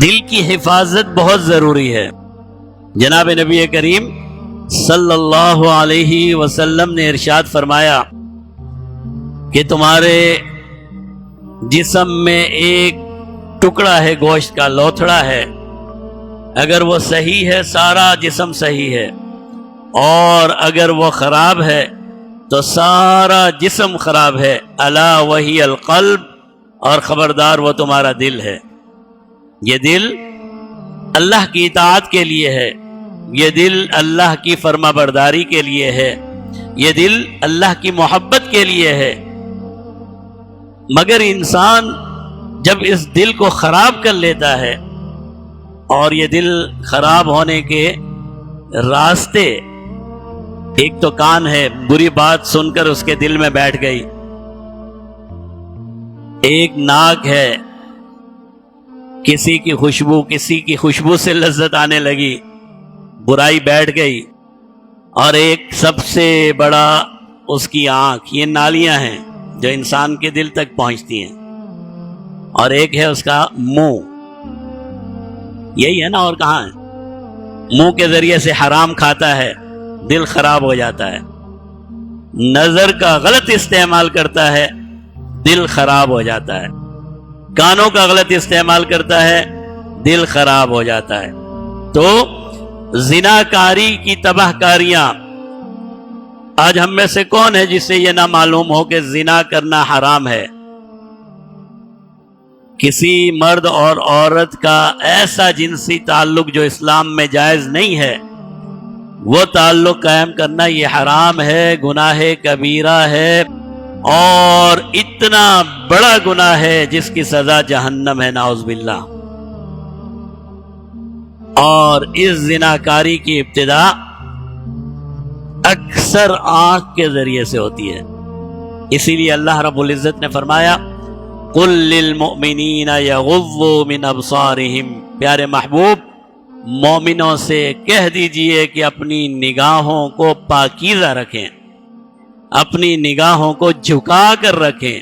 دل کی حفاظت بہت ضروری ہے۔ جناب نبی کریم صلی اللہ علیہ وسلم نے ارشاد فرمایا کہ تمہارے جسم میں ایک ٹکڑا ہے، گوشت کا لوتھڑا ہے، اگر وہ صحیح ہے سارا جسم صحیح ہے، اور اگر وہ خراب ہے تو سارا جسم خراب ہے۔ الا وہی القلب، اور خبردار وہ تمہارا دل ہے۔ یہ دل اللہ کی اطاعت کے لیے ہے، یہ دل اللہ کی فرما برداری کے لیے ہے، یہ دل اللہ کی محبت کے لیے ہے۔ مگر انسان جب اس دل کو خراب کر لیتا ہے، اور یہ دل خراب ہونے کے راستے، ایک تو کان ہے، بری بات سن کر اس کے دل میں بیٹھ گئی، ایک ناک ہے، کسی کی خوشبو سے لذت آنے لگی، برائی بیٹھ گئی، اور ایک سب سے بڑا اس کی آنکھ۔ یہ نالیاں ہیں جو انسان کے دل تک پہنچتی ہیں، اور ایک ہے اس کا منہ۔ یہی ہے نا، اور کہاں ہے؟ منہ کے ذریعے سے حرام کھاتا ہے، دل خراب ہو جاتا ہے۔ نظر کا غلط استعمال کرتا ہے، دل خراب ہو جاتا ہے۔ کانوں کا غلط استعمال کرتا ہے، دل خراب ہو جاتا ہے۔ تو زناکاری کی تباہ کاریاں، آج ہم میں سے کون ہے جسے یہ نہ معلوم ہو کہ زنا کرنا حرام ہے؟ کسی مرد اور عورت کا ایسا جنسی تعلق جو اسلام میں جائز نہیں ہے، وہ تعلق قائم کرنا یہ حرام ہے، گناہ کبیرہ ہے، اور اتنا بڑا گناہ ہے جس کی سزا جہنم ہے، نعوذ باللہ۔ اور اس زناکاری کی ابتدا اکثر آنکھ کے ذریعے سے ہوتی ہے۔ اسی لیے اللہ رب العزت نے فرمایا قُل لِّلْمُؤْمِنِينَ يَغُضُّوا مِنْ أَبْصَارِهِمْ، پیارے محبوب مومنوں سے کہہ دیجئے کہ اپنی نگاہوں کو پاکیزہ رکھیں، اپنی نگاہوں کو جھکا کر رکھیں۔